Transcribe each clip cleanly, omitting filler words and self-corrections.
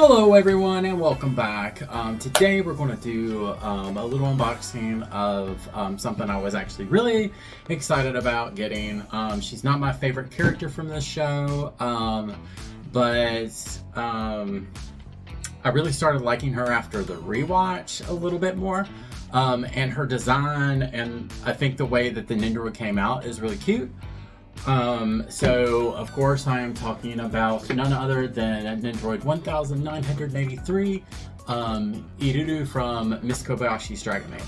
Hello everyone and welcome back. Today we're going to do a little unboxing of something I was actually really excited about getting. She's not my favorite character from this show, but I really started liking her after the rewatch a little bit more. And her design and I think the way that the Nindoroid came out is really cute. So of course I am talking about none other than Nindoroid 1983, Iruru from Miss Kobayashi's Dragon Maid.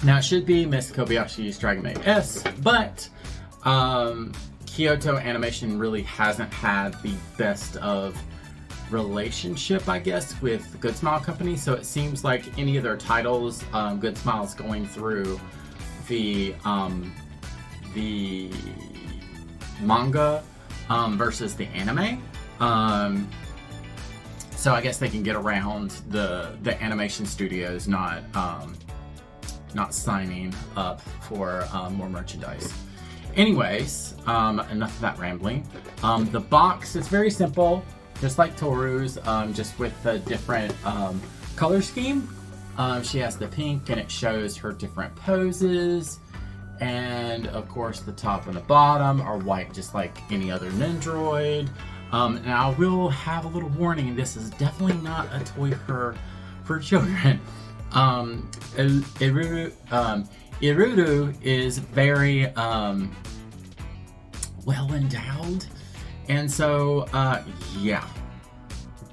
Now it should be Miss Kobayashi's Dragon Maid S, but Kyoto Animation really hasn't had the best of relationship, I guess, with Goodsmile Company, so it seems like any of their titles, Goodsmile's going through the manga versus the anime, so I guess they can get around the animation studios not signing up for more merchandise. Anyways, enough of that rambling. The box is very simple, just like Torhu's, just with a different color scheme. She has the pink and it shows her different poses. And of course the top and the bottom are white, just like any other Nindoroid. Now I will have a little warning, this is definitely not a toy for children. Iruru is very well endowed, and so yeah,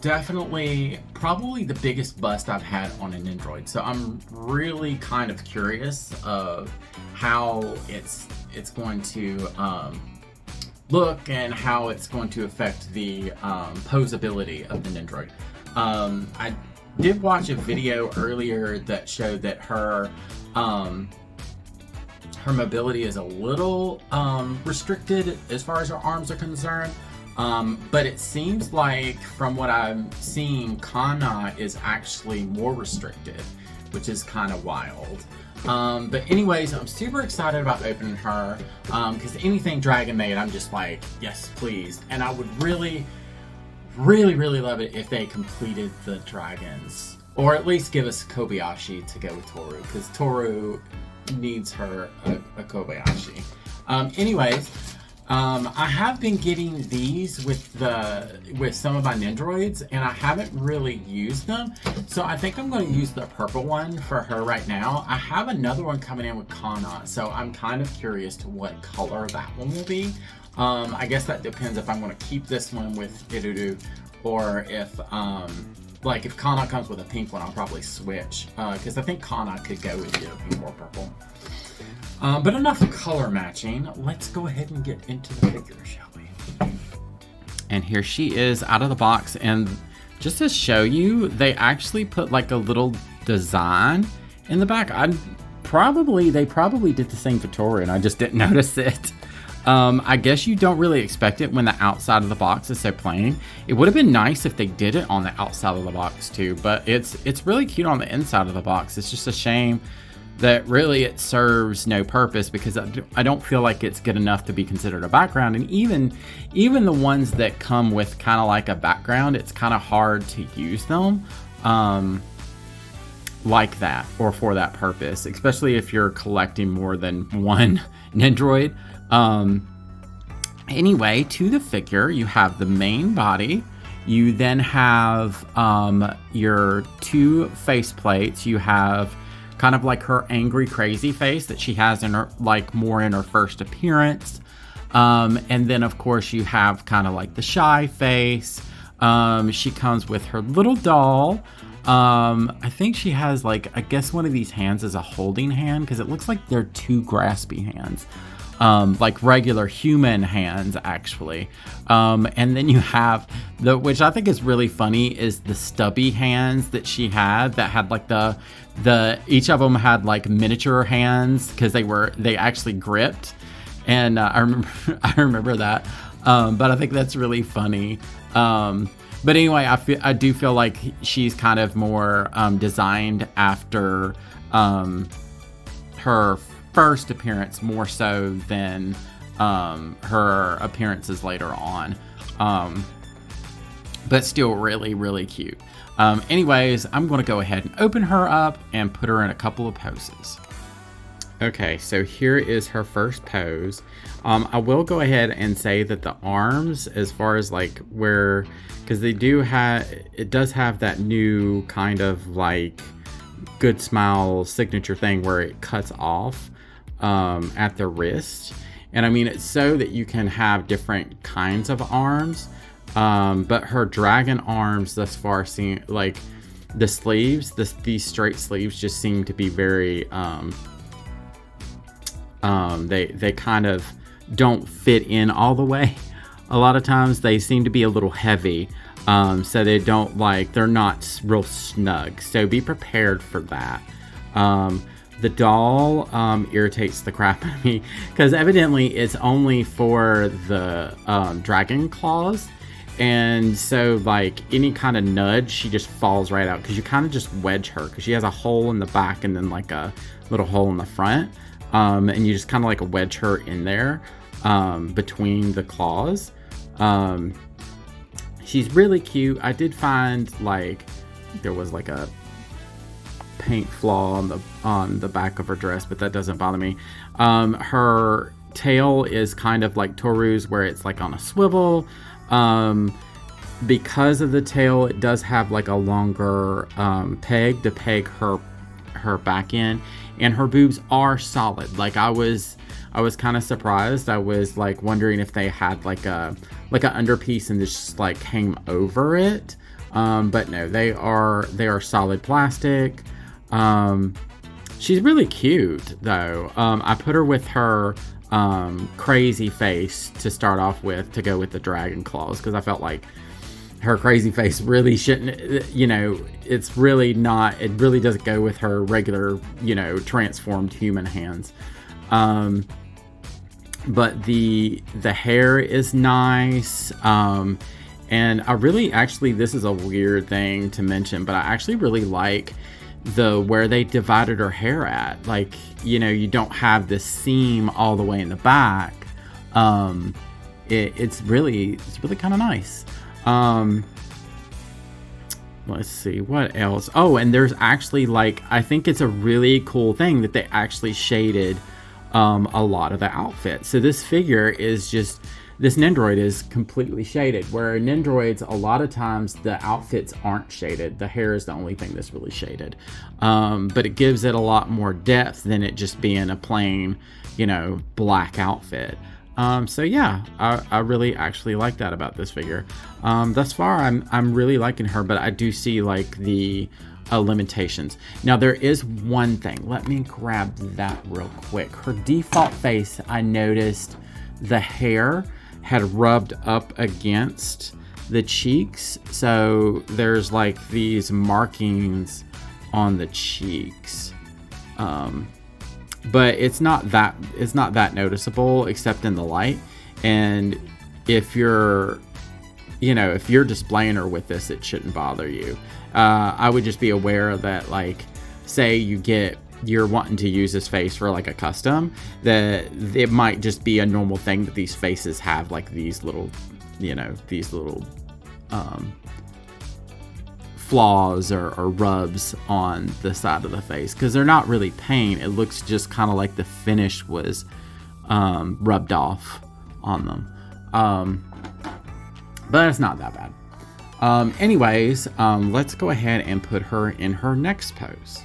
definitely probably the biggest bust I've had on a Nindoroid. So I'm really kind of curious of how it's going to look and how it's going to affect the posability of the Nindoroid. I did watch a video earlier that showed that her mobility is a little restricted as far as her arms are concerned. But it seems like, from what I'm seeing, Kana is actually more restricted, which is kind of wild. But anyways, I'm super excited about opening her, because anything Dragon Maid, I'm just like, yes, please. And I would really, really, really love it if they completed the dragons, or at least give us Kobayashi to go with Torhu, because Torhu needs her a Kobayashi. Anyways. I have been getting these with some of my Nindoroids, and I haven't really used them, so I think I'm going to use the purple one for her right now. I have another one coming in with Kana, so I'm kind of curious to what color that one will be. I guess that depends if I'm going to keep this one with Iruru, or if like if Kana comes with a pink one, I'll probably switch, because I think Kana could go with either pink or purple. But enough color matching. Let's go ahead and get into the figure, shall we? And here she is out of the box, and just to show you, they actually put like a little design in the back. They probably did the same for Torhu, and I just didn't notice it. I guess you don't really expect it when the outside of the box is so plain. It would have been nice if they did it on the outside of the box too, but it's really cute on the inside of the box. It's just a shame that really it serves no purpose, because I don't feel like it's good enough to be considered a background. And even the ones that come with kind of like a background, it's kind of hard to use them like that or for that purpose, especially if you're collecting more than one Nindoroid. Anyway, to the figure, you have the main body. You then have your two face plates. You have kind of like her angry, crazy face that she has in her, like, more in her first appearance. And then of course you have kind of like the shy face. She comes with her little doll. I think she has, like, I guess one of these hands is a holding hand, because it looks like they're two graspy hands. Like regular human hands, actually. And then you have which I think is really funny, is the stubby hands that she had, that had like each of them had like miniature hands, because they actually gripped. And I remember that. But I think that's really funny. But anyway, I do feel like she's kind of more designed after her first appearance, more so than her appearances later on. but still really, really cute. Anyways, I'm going to go ahead and open her up and put her in a couple of poses. Okay, so here is her first pose. I will go ahead and say that the arms, as far as like where, because it does have that new kind of like Goodsmile signature thing where it cuts off at the wrist. And I mean, it's so that you can have different kinds of arms. But her dragon arms thus far seem like the sleeves, these straight sleeves just seem to be very, they kind of don't fit in all the way. A lot of times they seem to be a little heavy. So they're not real snug. So be prepared for that. The doll irritates the crap out of me because evidently it's only for the dragon claws. And so like any kind of nudge, she just falls right out because you kind of just wedge her because she has a hole in the back and then like a little hole in the front. And you just kind of like wedge her in there between the claws. She's really cute. I did find like there was like a paint flaw on the back of her dress, but that doesn't bother me. Her tail is kind of like Torhu's, where it's like on a swivel. Because of the tail, it does have like a longer peg to peg her back in, and her boobs are solid. Like I was kind of surprised. I was like wondering if they had like an underpiece and just like came over it, but no, they are solid plastic. She's really cute though. I put her with her crazy face to start off with to go with the dragon claws because I felt like her crazy face really shouldn't, it really doesn't go with her regular, transformed human hands. But the hair is nice. And I really, actually, this is a weird thing to mention, but I actually really like where they divided her hair at. Like, you don't have this seam all the way in the back. It's really kind of nice. Let's see what else. Oh, and there's actually like, I think it's a really cool thing that they actually shaded a lot of the outfit. So this figure is just, this Nendoroid is completely shaded, where Nendoroids, a lot of times the outfits aren't shaded. The hair is the only thing that's really shaded. But it gives it a lot more depth than it just being a plain, black outfit. So yeah, I really actually like that about this figure. Thus far, I'm really liking her, but I do see like the limitations. Now there is one thing. Let me grab that real quick. Her default face, I noticed the hair had rubbed up against the cheeks, so there's like these markings on the cheeks. But it's not that noticeable except in the light. And if you're displaying her with this, it shouldn't bother you. I would just be aware that, like, say you're wanting to use this face for like a custom, that it might just be a normal thing that these faces have like these little flaws or rubs on the side of the face, because they're not really paint. It looks just kind of like the finish was rubbed off on them, but it's not that bad. Anyways, let's go ahead and put her in her next pose.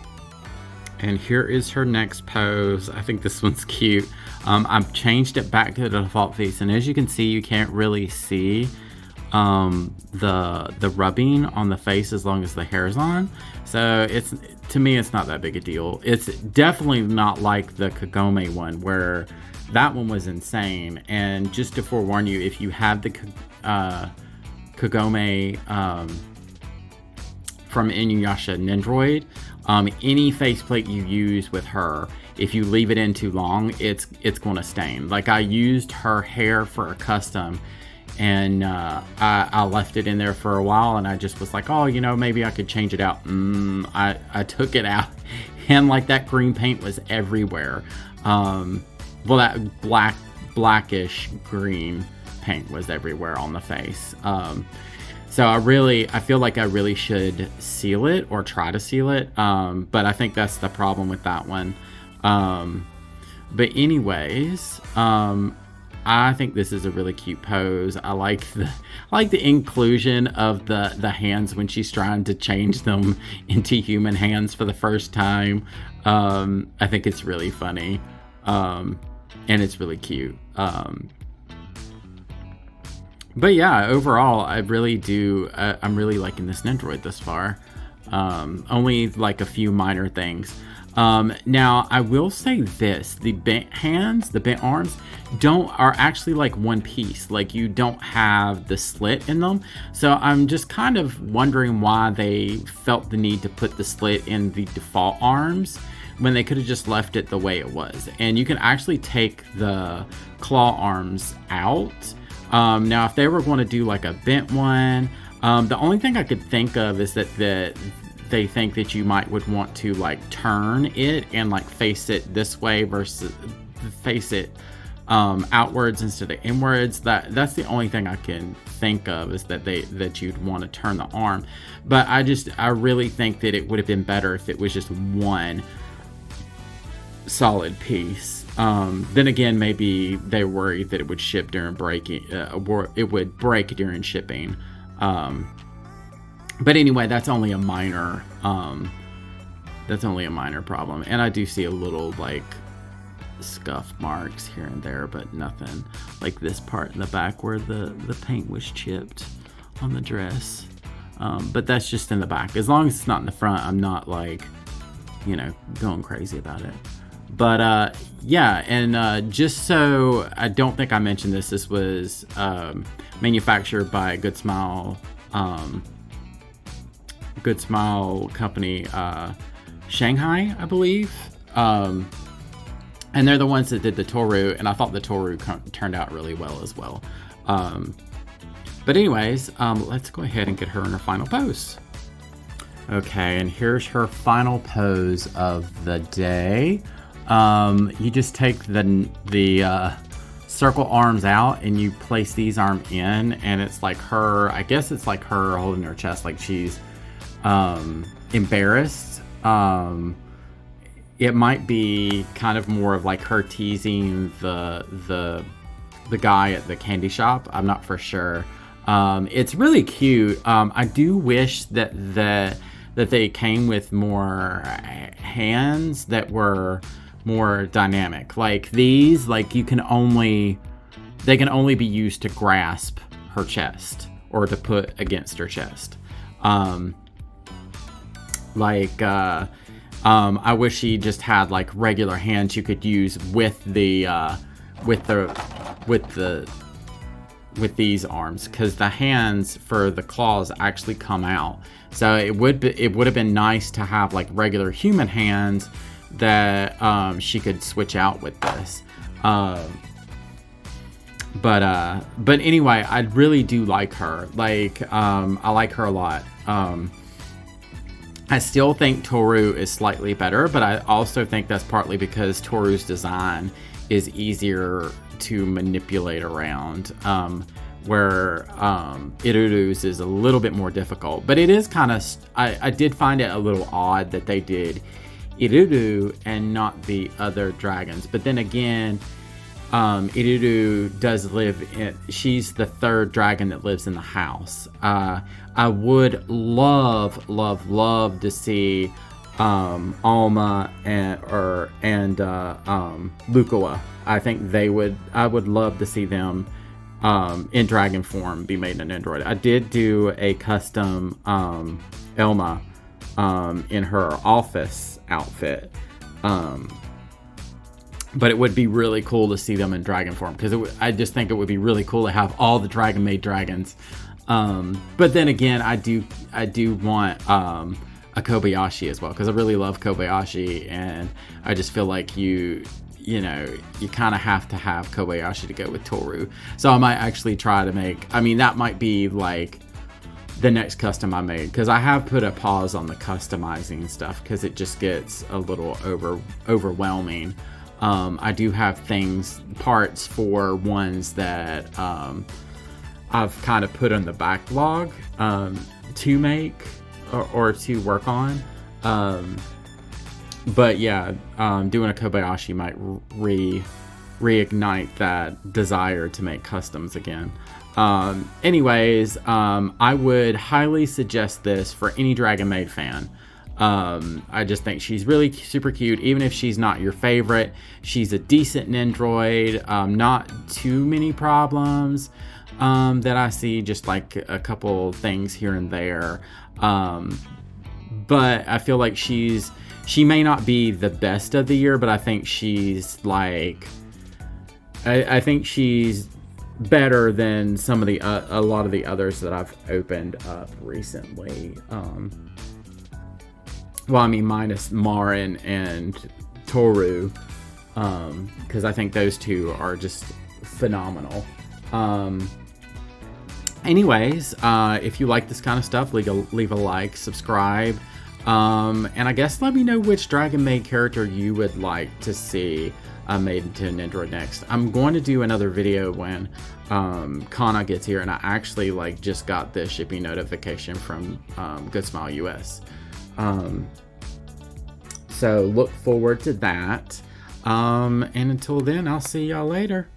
And here is her next pose. I think this one's cute. I've changed it back to the default face, and as you can see, you can't really see the rubbing on the face as long as the hair's on. So to me, it's not that big a deal. It's definitely not like the Kagome one, where that one was insane. And just to forewarn you, if you have the Kagome from Inuyasha Nendoroid, any faceplate you use with her, if you leave it in too long, it's going to stain. Like, I used her hair for a custom, and I left it in there for a while, and I just was like, oh, maybe I could change it out. I took it out, and like that green paint was everywhere. Well, that blackish green paint was everywhere on the face. So I feel like I really should seal it or try to seal it. But I think that's the problem with that one. But anyways, I think this is a really cute pose. I like the inclusion of the hands when she's trying to change them into human hands for the first time. I think it's really funny, and it's really cute. But yeah, overall, I really do. I'm really liking this Nendoroid thus far. Only like a few minor things. Now I will say this: the bent hands, the bent arms, are actually like one piece. Like you don't have the slit in them. So I'm just kind of wondering why they felt the need to put the slit in the default arms when they could have just left it the way it was. And you can actually take the claw arms out. Now, if they were going to do like a bent one, the only thing I could think of is that they think that you would want to like turn it and like face it this way versus face it outwards instead of inwards. That's the only thing I can think of, is that you'd want to turn the arm. But I really think that it would have been better if it was just one solid piece. Then again, maybe they worried that it would ship during breaking, it would break during shipping. But anyway, that's only a minor problem. And I do see a little like scuff marks here and there, but nothing like this part in the back where the paint was chipped on the dress. But that's just in the back. As long as it's not in the front, I'm not like, going crazy about it. But yeah, and just so I don't think I mentioned this was manufactured by Goodsmile Company, Shanghai, I believe. And they're the ones that did the Torhu, and I thought the Torhu turned out really well as well. But anyways, let's go ahead and get her in her final pose. Okay, and here's her final pose of the day. You just take the circle arms out and you place these arms in, and it's like her, I guess it's like her holding her chest like she's embarrassed. It might be kind of more of like her teasing the guy at the candy shop. I'm not for sure. It's really cute. I do wish that they came with more hands that were more dynamic. Like these, like they can only be used to grasp her chest or to put against her chest. I wish she just had like regular hands you could use with these arms, because the hands for the claws actually come out. So it would have been nice to have like regular human hands that she could switch out with this. But anyway, I really do like her. I like her a lot. I still think Torhu is slightly better, but I also think that's partly because Toru's design is easier to manipulate around, where Iruru's is a little bit more difficult. But it is kind of, I did find it a little odd that they did Iruru and not the other dragons. But then again, Ilulu does live in, she's the third dragon that lives in the house. I would love to see Alma and Lukua. I think I would love to see them in dragon form be made in Android. I did do a custom Elma in her office outfit. But it would be really cool to see them in dragon form, because I just think it would be really cool to have all the dragon made dragons. But then again, I do want a Kobayashi as well, because I really love Kobayashi, and I just feel like you kind of have to have Kobayashi to go with Torhu. So I might actually try to that might be like the next custom I made, because I have put a pause on the customizing stuff because it just gets a little overwhelming. I do have parts for ones that I've kind of put on the backlog to make or to work on. But yeah, doing a Kobayashi might reignite that desire to make customs again. Anyways, I would highly suggest this for any Dragon Maid fan. I just think she's really super cute. Even if she's not your favorite, she's a decent Nendroid. Not too many problems that I see, just like a couple things here and there. But I feel like she may not be the best of the year, but I think she's like, I think she's better than some of the a lot of the others that I've opened up recently. Well, I mean, minus Marin and Torhu, because I think those two are just phenomenal. Anyways, if you like this kind of stuff, leave a like, subscribe, and I guess let me know which Dragon Maid character you would like to see made into an Nendroid next. I'm going to do another video when Kana gets here, and I actually just got the shipping notification from Goodsmile US. So look forward to that. And until then, I'll see y'all later.